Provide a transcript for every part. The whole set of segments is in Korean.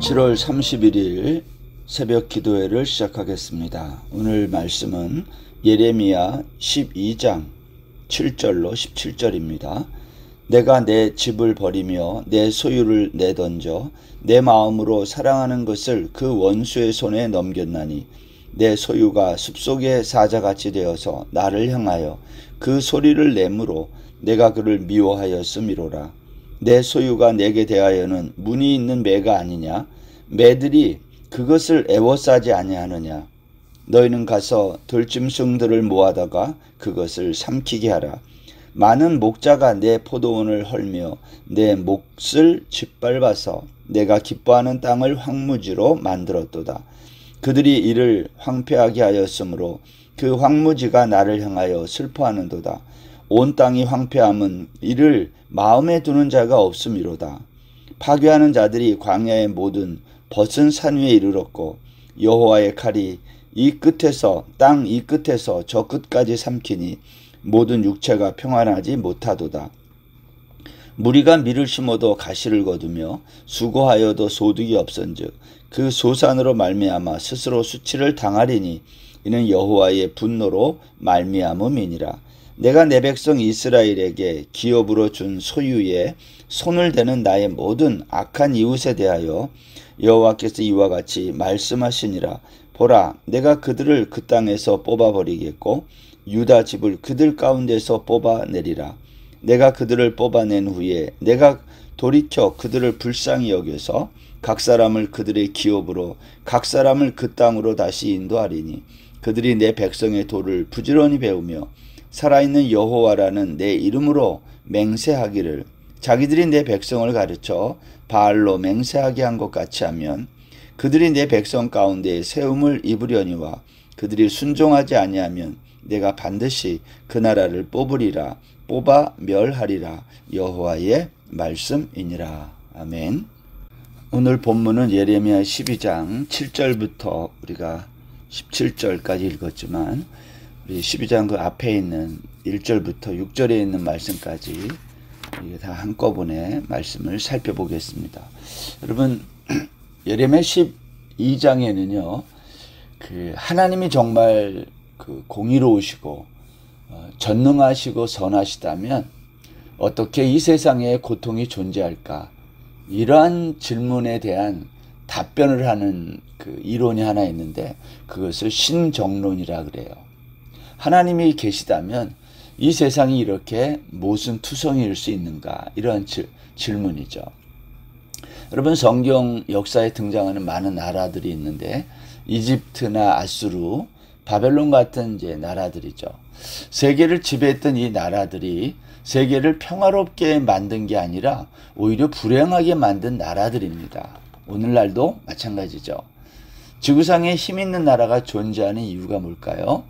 7월 31일 새벽 기도회를 시작하겠습니다. 오늘 말씀은 예레미야 12장 7절로 17절입니다. 내가 내 집을 버리며 내 소유를 내던져 내 마음으로 사랑하는 것을 그 원수의 손에 넘겼나니 내 소유가 숲속의 사자같이 되어서 나를 향하여 그 소리를 내므로 내가 그를 미워하였음이로라. 내 소유가 내게 대하여는 문이 있는 매가 아니냐? 매들이 그것을 애워싸지 아니하느냐? 너희는 가서 들짐승들을 모아다가 그것을 삼키게 하라. 많은 목자가 내 포도원을 헐며 내 몫을 짓밟아서 내가 기뻐하는 땅을 황무지로 만들었도다. 그들이 이를 황폐하게 하였으므로 그 황무지가 나를 향하여 슬퍼하는도다. 온 땅이 황폐함은 이를 마음에 두는 자가 없음이로다. 파괴하는 자들이 광야의 모든 벗은 산 위에 이르렀고 여호와의 칼이 이 끝에서 땅 이 끝에서 저 끝까지 삼키니 모든 육체가 평안하지 못하도다. 무리가 밀을 심어도 가시를 거두며 수고하여도 소득이 없은즉 그 소산으로 말미암아 스스로 수치를 당하리니 이는 여호와의 분노로 말미암음이니라. 내가 내 백성 이스라엘에게 기업으로 준 소유에 손을 대는 나의 모든 악한 이웃에 대하여 여호와께서 이와 같이 말씀하시니라. 보라, 내가 그들을 그 땅에서 뽑아버리겠고 유다 집을 그들 가운데서 뽑아내리라. 내가 그들을 뽑아낸 후에 내가 돌이켜 그들을 불쌍히 여겨서 각 사람을 그들의 기업으로 각 사람을 그 땅으로 다시 인도하리니 그들이 내 백성의 도를 부지런히 배우며 살아있는 여호와라는 내 이름으로 맹세하기를 자기들이 내 백성을 가르쳐 바알로 맹세하게 한 것 같이 하면 그들이 내 백성 가운데 세움을 입으려니와 그들이 순종하지 아니하면 내가 반드시 그 나라를 뽑으리라. 뽑아 멸하리라. 여호와의 말씀이니라. 아멘. 오늘 본문은 예레미야 12장 7절부터 우리가 17절까지 읽었지만 우리 12장 그 앞에 있는 1절부터 6절에 있는 말씀까지 다 한꺼번에 말씀을 살펴보겠습니다. 여러분, 예레미야 12장에는요, 하나님이 정말 공의로우시고 전능하시고 선하시다면 어떻게 이 세상에 고통이 존재할까? 이러한 질문에 대한 답변을 하는 이론이 하나 있는데 그것을 신정론이라 그래요. 하나님이 계시다면 이 세상이 이렇게 모순투성이일 수 있는가? 이런 질문이죠. 여러분, 성경 역사에 등장하는 많은 나라들이 있는데 이집트나 아수르, 바벨론 같은 이제 나라들이죠. 세계를 지배했던 이 나라들이 세계를 평화롭게 만든 게 아니라 오히려 불행하게 만든 나라들입니다. 오늘날도 마찬가지죠. 지구상에 힘 있는 나라가 존재하는 이유가 뭘까요?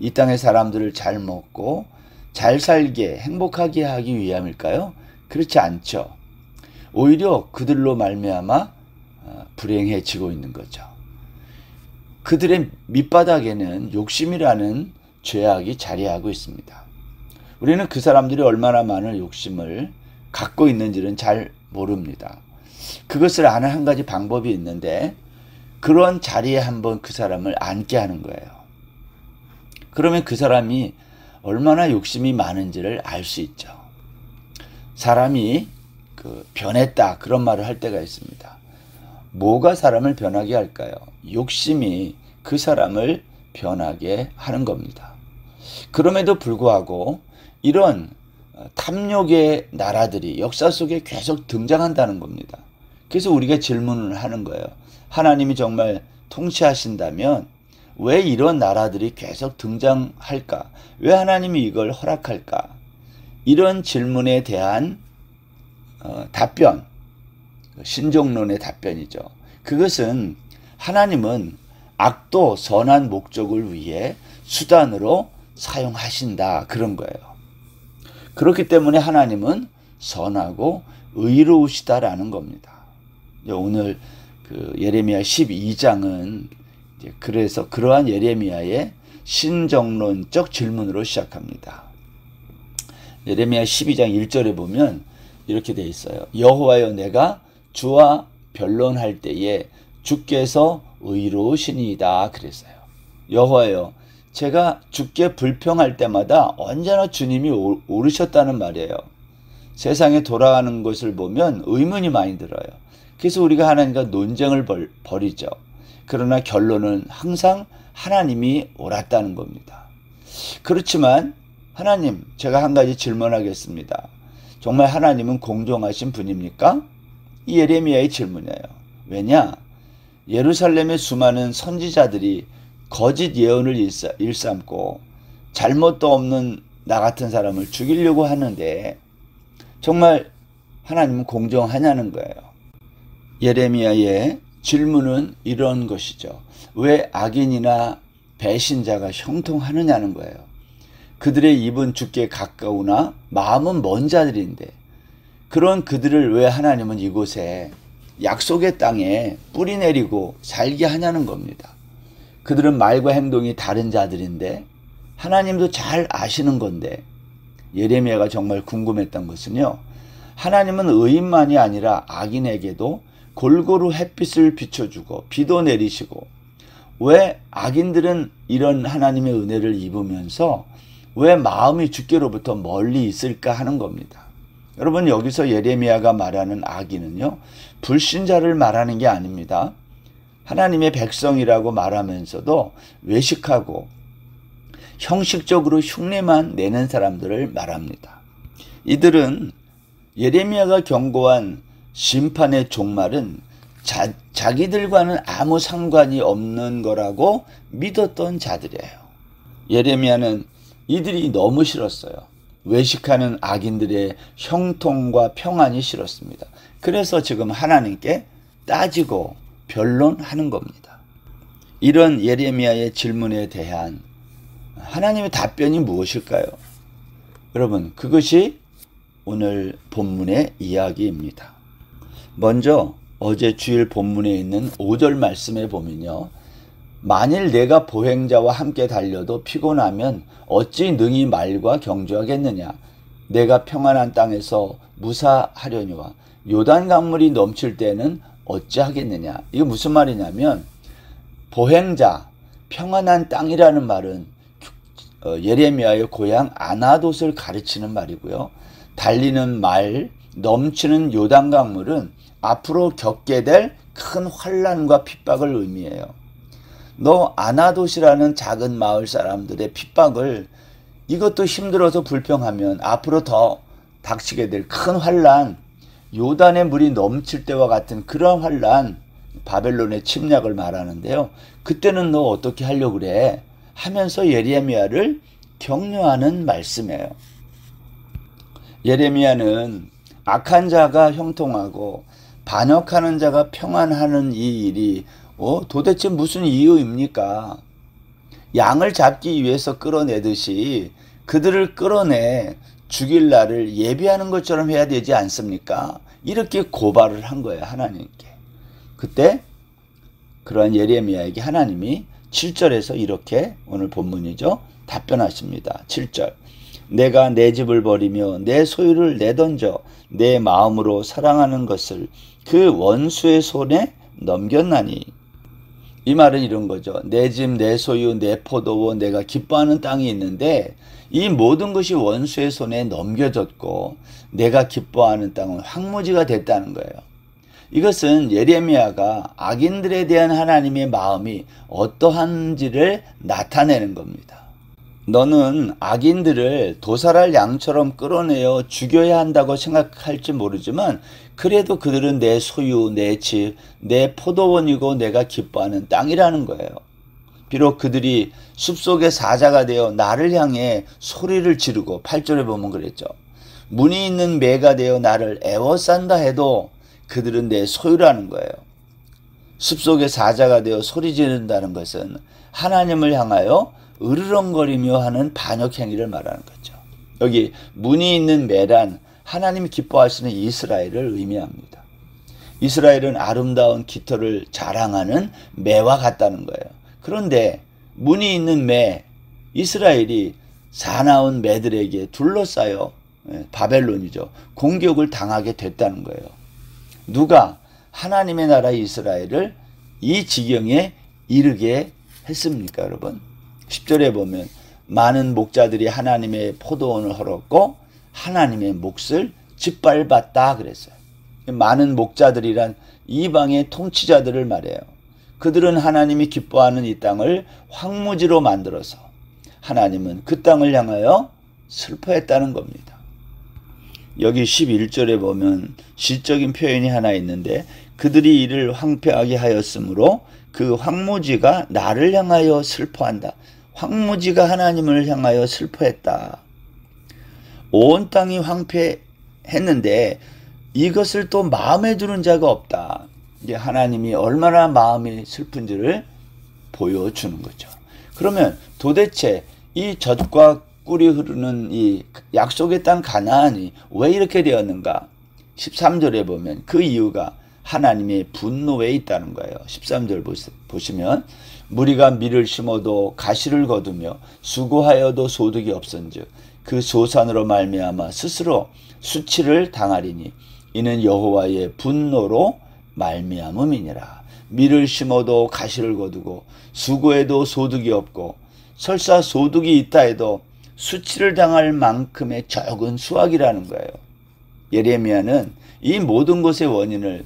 이 땅의 사람들을 잘 먹고 잘 살게 행복하게 하기 위함일까요? 그렇지 않죠. 오히려 그들로 말미암아 불행해지고 있는 거죠. 그들의 밑바닥에는 욕심이라는 죄악이 자리하고 있습니다. 우리는 그 사람들이 얼마나 많은 욕심을 갖고 있는지는 잘 모릅니다. 그것을 아는 한 가지 방법이 있는데 그런 자리에 한번 그 사람을 앉게 하는 거예요. 그러면 그 사람이 얼마나 욕심이 많은지를 알 수 있죠. 사람이 변했다 그런 말을 할 때가 있습니다. 뭐가 사람을 변하게 할까요? 욕심이 그 사람을 변하게 하는 겁니다. 그럼에도 불구하고 이런 탐욕의 나라들이 역사 속에 계속 등장한다는 겁니다. 그래서 우리가 질문을 하는 거예요. 하나님이 정말 통치하신다면 왜 이런 나라들이 계속 등장할까? 왜 하나님이 이걸 허락할까? 이런 질문에 대한 답변, 신정론의 답변이죠. 그것은 하나님은 악도 선한 목적을 위해 수단으로 사용하신다 그런 거예요. 그렇기 때문에 하나님은 선하고 의로우시다라는 겁니다. 오늘 예레미야 12장은 그래서 그러한 예레미야의 신정론적 질문으로 시작합니다. 예레미야 12장 1절에 보면 이렇게 되어 있어요. 여호와여, 내가 주와 변론할 때에 주께서 의로우시니이다 그랬어요. 여호와여, 제가 주께 불평할 때마다 언제나 주님이 옳으셨다는 말이에요. 세상에 돌아가는 것을 보면 의문이 많이 들어요. 그래서 우리가 하나님과 논쟁을 벌이죠. 그러나 결론은 항상 하나님이 옳았다는 겁니다. 그렇지만 하나님, 제가 한 가지 질문하겠습니다. 정말 하나님은 공정하신 분입니까? 이 예레미야의 질문이에요. 왜냐? 예루살렘의 수많은 선지자들이 거짓 예언을 일삼고 잘못도 없는 나 같은 사람을 죽이려고 하는데 정말 하나님은 공정하냐는 거예요. 예레미야의 질문은 이런 것이죠. 왜 악인이나 배신자가 형통하느냐는 거예요. 그들의 입은 주께 가까우나 마음은 먼 자들인데 그런 그들을 왜 하나님은 이곳에 약속의 땅에 뿌리 내리고 살게 하냐는 겁니다. 그들은 말과 행동이 다른 자들인데 하나님도 잘 아시는 건데 예레미야가 정말 궁금했던 것은요. 하나님은 의인만이 아니라 악인에게도 골고루 햇빛을 비춰주고 비도 내리시고 왜 악인들은 이런 하나님의 은혜를 입으면서 왜 마음이 주께로부터 멀리 있을까 하는 겁니다. 여러분, 여기서 예레미야가 말하는 악인은요. 불신자를 말하는 게 아닙니다. 하나님의 백성이라고 말하면서도 외식하고 형식적으로 흉내만 내는 사람들을 말합니다. 이들은 예레미야가 경고한 심판의 종말은 자기들과는 아무 상관이 없는 거라고 믿었던 자들이에요. 예레미야는 이들이 너무 싫었어요. 외식하는 악인들의 형통과 평안이 싫었습니다. 그래서 지금 하나님께 따지고 변론하는 겁니다. 이런 예레미야의 질문에 대한 하나님의 답변이 무엇일까요? 여러분, 그것이 오늘 본문의 이야기입니다. 먼저 어제 주일 본문에 있는 5절 말씀에 보면요. 만일 내가 보행자와 함께 달려도 피곤하면 어찌 능히 말과 경주하겠느냐. 내가 평안한 땅에서 무사하려니와 요단 강물이 넘칠 때는 어찌하겠느냐. 이게 무슨 말이냐면 보행자, 평안한 땅이라는 말은 예레미야의 고향 아나돗을 가르치는 말이고요. 달리는 말, 넘치는 요단 강물은 앞으로 겪게 될 큰 환난과 핍박을 의미해요. 너 아나돗이라는 작은 마을 사람들의 핍박을 이것도 힘들어서 불평하면 앞으로 더 닥치게 될 큰 환난, 요단의 물이 넘칠 때와 같은 그런 환난, 바벨론의 침략을 말하는데요. 그때는 너 어떻게 하려고 그래? 하면서 예레미야를 격려하는 말씀이에요. 예레미야는 악한 자가 형통하고 반역하는 자가 평안하는 이 일이 도대체 무슨 이유입니까? 양을 잡기 위해서 끌어내듯이 그들을 끌어내 죽일 날을 예비하는 것처럼 해야 되지 않습니까? 이렇게 고발을 한 거예요, 하나님께. 그때 그러한 예레미야에게 하나님이 7절에서 이렇게, 오늘 본문이죠, 답변하십니다. 7절. 내가 내 집을 버리며 내 소유를 내던져 내 마음으로 사랑하는 것을 그 원수의 손에 넘겼나니. 이 말은 이런 거죠. 내 집, 내 소유, 내 포도원, 내가 기뻐하는 땅이 있는데 이 모든 것이 원수의 손에 넘겨졌고 내가 기뻐하는 땅은 황무지가 됐다는 거예요. 이것은 예레미야가 악인들에 대한 하나님의 마음이 어떠한지를 나타내는 겁니다. 너는 악인들을 도살할 양처럼 끌어내어 죽여야 한다고 생각할지 모르지만 그래도 그들은 내 소유, 내 집, 내 포도원이고 내가 기뻐하는 땅이라는 거예요. 비록 그들이 숲속의 사자가 되어 나를 향해 소리를 지르고 8절에 보면 그랬죠. 문이 있는 매가 되어 나를 애워싼다 해도 그들은 내 소유라는 거예요. 숲속의 사자가 되어 소리 지른다는 것은 하나님을 향하여 으르렁거리며 하는 반역 행위를 말하는 거죠. 여기 문이 있는 매란 하나님이 기뻐하시는 이스라엘을 의미합니다. 이스라엘은 아름다운 깃털을 자랑하는 매와 같다는 거예요. 그런데 문이 있는 매, 이스라엘이 사나운 매들에게 둘러싸여 바벨론이죠. 공격을 당하게 됐다는 거예요. 누가? 하나님의 나라 이스라엘을 이 지경에 이르게 했습니까, 여러분? 10절에 보면 많은 목자들이 하나님의 포도원을 헐었고 하나님의 몫을 짓밟았다 그랬어요. 많은 목자들이란 이방의 통치자들을 말해요. 그들은 하나님이 기뻐하는 이 땅을 황무지로 만들어서 하나님은 그 땅을 향하여 슬퍼했다는 겁니다. 여기 11절에 보면 시적인 표현이 하나 있는데 그들이 이를 황폐하게 하였으므로 그 황무지가 나를 향하여 슬퍼한다. 황무지가 하나님을 향하여 슬퍼했다. 온 땅이 황폐했는데 이것을 또 마음에 두는 자가 없다. 이게 하나님이 얼마나 마음이 슬픈지를 보여주는 거죠. 그러면 도대체 이 젖과 꿀이 흐르는 이 약속의 땅 가나안이 왜 이렇게 되었는가? 13절에 보면 그 이유가 하나님의 분노에 있다는 거예요. 13절 보시면 무리가 밀을 심어도 가시를 거두며 수고하여도 소득이 없은즉 그 소산으로 말미암아 스스로 수치를 당하리니 이는 여호와의 분노로 말미암음이니라. 밀을 심어도 가시를 거두고 수고해도 소득이 없고 설사 소득이 있다 해도 수치를 당할 만큼의 적은 수확이라는 거예요. 예레미야는 이 모든 것의 원인을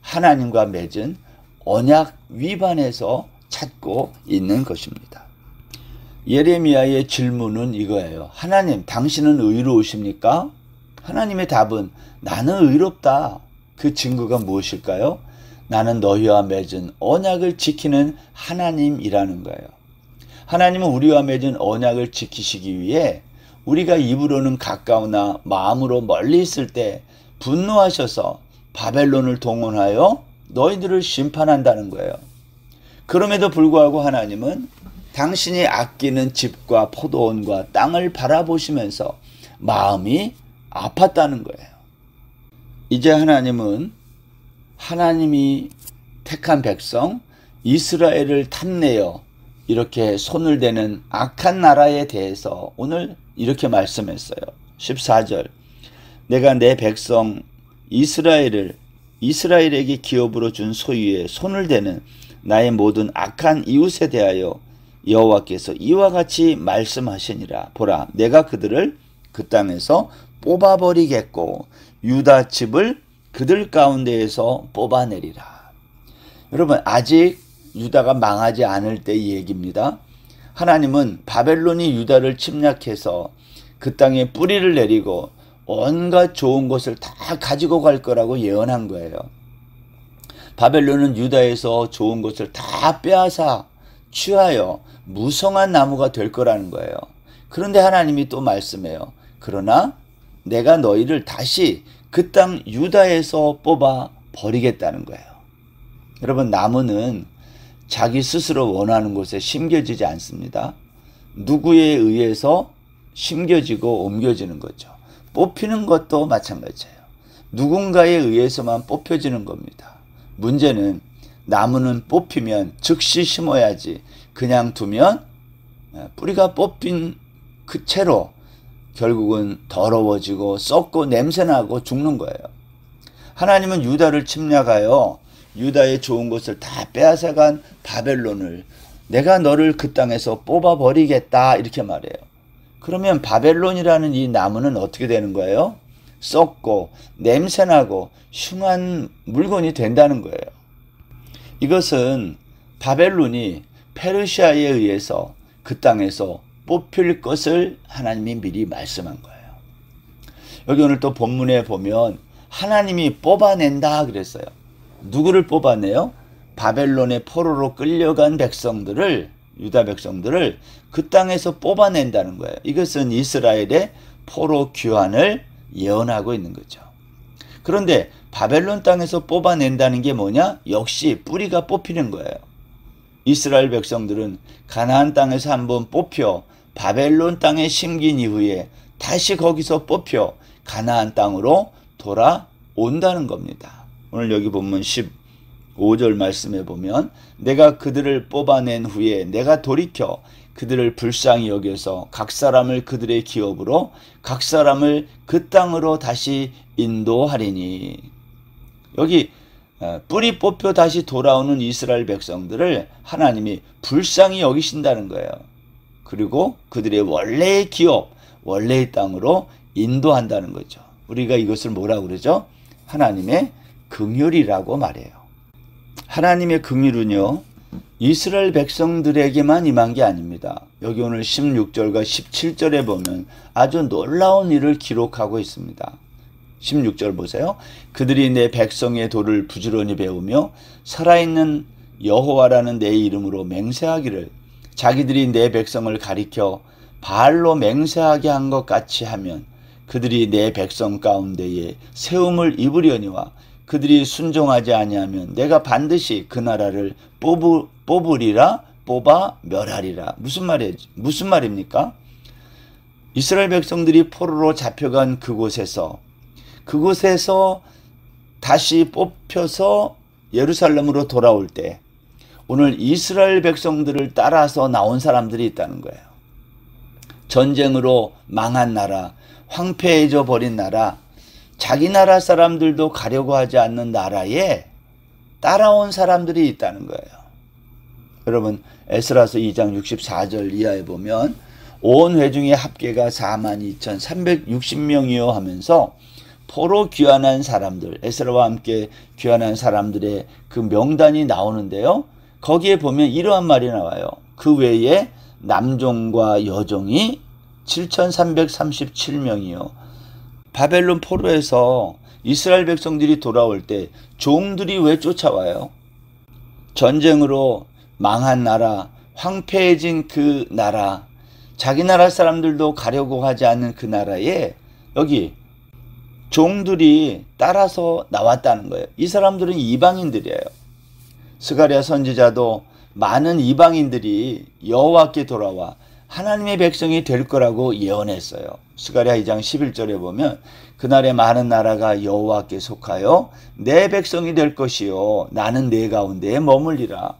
하나님과 맺은 언약 위반에서 찾고 있는 것입니다. 예레미야의 질문은 이거예요. 하나님, 당신은 의로우십니까? 하나님의 답은 나는 의롭다. 그 증거가 무엇일까요? 나는 너희와 맺은 언약을 지키는 하나님이라는 거예요. 하나님은 우리와 맺은 언약을 지키시기 위해 우리가 입으로는 가까우나 마음으로 멀리 있을 때 분노하셔서 바벨론을 동원하여 너희들을 심판한다는 거예요. 그럼에도 불구하고 하나님은 당신이 아끼는 집과 포도원과 땅을 바라보시면서 마음이 아팠다는 거예요. 이제 하나님은 하나님이 택한 백성 이스라엘을 탐내어 이렇게 손을 대는 악한 나라에 대해서 오늘 이렇게 말씀했어요. 14절 내가 내 백성 이스라엘에게 기업으로 준 소유에 손을 대는 나의 모든 악한 이웃에 대하여 여호와께서 이와 같이 말씀하시니라. 보라, 내가 그들을 그 땅에서 뽑아버리겠고 유다 집을 그들 가운데에서 뽑아내리라. 여러분, 아직 유다가 망하지 않을 때의 얘기입니다. 하나님은 바벨론이 유다를 침략해서 그 땅에 뿌리를 내리고 온갖 좋은 것을 다 가지고 갈 거라고 예언한 거예요. 바벨론은 유다에서 좋은 것을 다 빼앗아 취하여 무성한 나무가 될 거라는 거예요. 그런데 하나님이 또 말씀해요. 그러나 내가 너희를 다시 그 땅 유다에서 뽑아 버리겠다는 거예요. 여러분, 나무는 자기 스스로 원하는 곳에 심겨지지 않습니다. 누구에 의해서 심겨지고 옮겨지는 거죠. 뽑히는 것도 마찬가지예요. 누군가에 의해서만 뽑혀지는 겁니다. 문제는 나무는 뽑히면 즉시 심어야지 그냥 두면 뿌리가 뽑힌 그 채로 결국은 더러워지고 썩고 냄새나고 죽는 거예요. 하나님은 유다를 침략하여 유다의 좋은 것을 다 빼앗아간 바벨론을 내가 너를 그 땅에서 뽑아버리겠다 이렇게 말해요. 그러면 바벨론이라는 이 나무는 어떻게 되는 거예요? 썩고 냄새나고 흉한 물건이 된다는 거예요. 이것은 바벨론이 페르시아에 의해서 그 땅에서 뽑힐 것을 하나님이 미리 말씀한 거예요. 여기 오늘 또 본문에 보면 하나님이 뽑아낸다 그랬어요. 누구를 뽑아내요? 바벨론의 포로로 끌려간 백성들을, 유다 백성들을 그 땅에서 뽑아낸다는 거예요. 이것은 이스라엘의 포로 귀환을 예언하고 있는 거죠. 그런데 바벨론 땅에서 뽑아낸다는 게 뭐냐? 역시 뿌리가 뽑히는 거예요. 이스라엘 백성들은 가나안 땅에서 한번 뽑혀 바벨론 땅에 심긴 이후에 다시 거기서 뽑혀 가나안 땅으로 돌아온다는 겁니다. 오늘 여기 보면 15절 말씀에 보면 내가 그들을 뽑아낸 후에 내가 돌이켜 그들을 불쌍히 여겨서 각 사람을 그들의 기업으로 각 사람을 그 땅으로 다시 인도하리니. 여기 뿌리 뽑혀 다시 돌아오는 이스라엘 백성들을 하나님이 불쌍히 여기신다는 거예요. 그리고 그들의 원래의 기업, 원래의 땅으로 인도한다는 거죠. 우리가 이것을 뭐라고 그러죠? 하나님의 긍휼이라고 말해요. 하나님의 긍휼은요, 이스라엘 백성들에게만 임한 게 아닙니다. 여기 오늘 16절과 17절에 보면 아주 놀라운 일을 기록하고 있습니다. 16절 보세요. 그들이 내 백성의 도를 부지런히 배우며 살아있는 여호와라는 내 이름으로 맹세하기를, 자기들이 내 백성을 가리켜 바알로 맹세하게 한 것 같이 하면 그들이 내 백성 가운데에 세움을 입으려니와 그들이 순종하지 아니하면 내가 반드시 그 나라를 뽑아 멸하리라. 무슨 말입니까? 이스라엘 백성들이 포로로 잡혀간 그곳에서 다시 뽑혀서 예루살렘으로 돌아올 때 오늘 이스라엘 백성들을 따라서 나온 사람들이 있다는 거예요. 전쟁으로 망한 나라, 황폐해져 버린 나라, 자기 나라 사람들도 가려고 하지 않는 나라에 따라온 사람들이 있다는 거예요. 여러분, 에스라서 2장 64절 이하에 보면 온 회중의 합계가 42,360명이요 하면서 포로 귀환한 사람들, 에스라와 함께 귀환한 사람들의 그 명단이 나오는데요. 거기에 보면 이러한 말이 나와요. 그 외에 남종과 여종이 7,337명이요. 바벨론 포로에서 이스라엘 백성들이 돌아올 때 종들이 왜 쫓아와요? 전쟁으로 망한 나라, 황폐해진 그 나라, 자기 나라 사람들도 가려고 하지 않는 그 나라에 여기 종들이 따라서 나왔다는 거예요. 이 사람들은 이방인들이에요. 스가랴 선지자도 많은 이방인들이 여호와께 돌아와 하나님의 백성이 될 거라고 예언했어요. 스가랴 2장 11절에 보면 그날에 많은 나라가 여호와께 속하여 내 백성이 될 것이요 나는 내 가운데에 머물리라.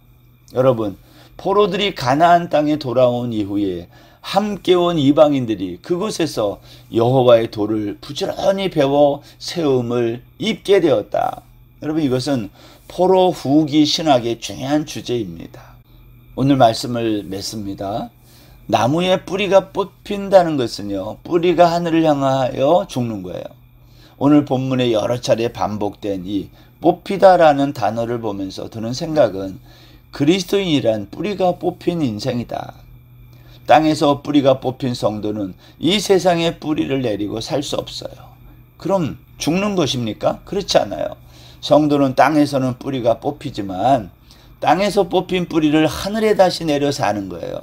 여러분, 포로들이 가나안 땅에 돌아온 이후에 함께 온 이방인들이 그곳에서 여호와의 도를 부지런히 배워 세움을 입게 되었다. 여러분, 이것은 포로 후기 신학의 중요한 주제입니다. 오늘 말씀을 맺습니다. 나무의 뿌리가 뽑힌다는 것은요, 뿌리가 하늘을 향하여 죽는 거예요. 오늘 본문에 여러 차례 반복된 이 뽑히다라는 단어를 보면서 드는 생각은 그리스도인이란 뿌리가 뽑힌 인생이다. 땅에서 뿌리가 뽑힌 성도는 이 세상에 뿌리를 내리고 살 수 없어요. 그럼 죽는 것입니까? 그렇지 않아요. 성도는 땅에서는 뿌리가 뽑히지만 땅에서 뽑힌 뿌리를 하늘에 다시 내려 사는 거예요.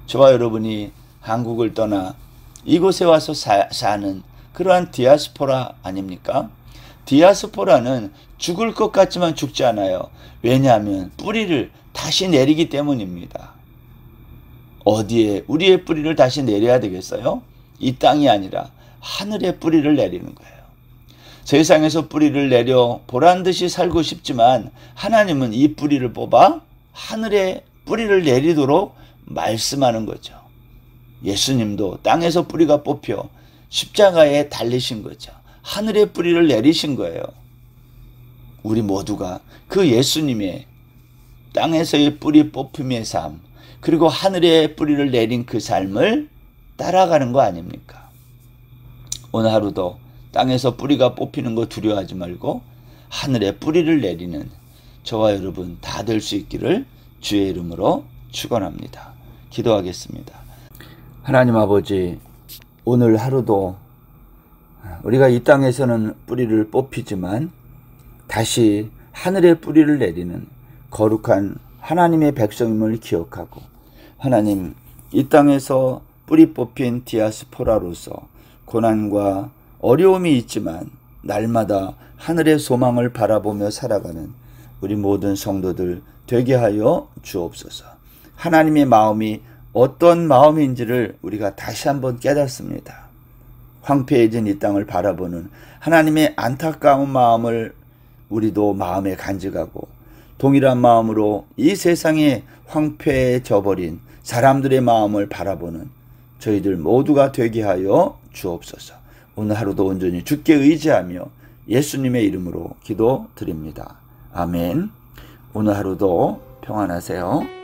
저와 여러분이 한국을 떠나 이곳에 와서 사는 그러한 디아스포라 아닙니까? 디아스포라는 죽을 것 같지만 죽지 않아요. 왜냐하면 뿌리를 다시 내리기 때문입니다. 어디에 우리의 뿌리를 다시 내려야 되겠어요? 이 땅이 아니라 하늘에 뿌리를 내리는 거예요. 세상에서 뿌리를 내려 보란듯이 살고 싶지만 하나님은 이 뿌리를 뽑아 하늘에 뿌리를 내리도록 말씀하는 거죠. 예수님도 땅에서 뿌리가 뽑혀 십자가에 달리신 거죠. 하늘에 뿌리를 내리신 거예요. 우리 모두가 그 예수님의 땅에서의 뿌리 뽑힘의 삶, 그리고 하늘에 뿌리를 내린 그 삶을 따라가는 거 아닙니까? 오늘 하루도 땅에서 뿌리가 뽑히는 거 두려워하지 말고 하늘에 뿌리를 내리는 저와 여러분 다 될 수 있기를 주의 이름으로 축원합니다. 기도하겠습니다. 하나님 아버지, 오늘 하루도 우리가 이 땅에서는 뿌리를 뽑히지만 다시 하늘에 뿌리를 내리는 거룩한 하나님의 백성임을 기억하고, 하나님, 이 땅에서 뿌리 뽑힌 디아스포라로서 고난과 어려움이 있지만 날마다 하늘의 소망을 바라보며 살아가는 우리 모든 성도들 되게 하여 주옵소서. 하나님의 마음이 어떤 마음인지를 우리가 다시 한번 깨닫습니다. 황폐해진 이 땅을 바라보는 하나님의 안타까운 마음을 우리도 마음에 간직하고, 동일한 마음으로 이 세상에 황폐해져 버린 사람들의 마음을 바라보는 저희들 모두가 되게 하여 주옵소서. 오늘 하루도 온전히 주께 의지하며 예수님의 이름으로 기도드립니다. 아멘. 오늘 하루도 평안하세요.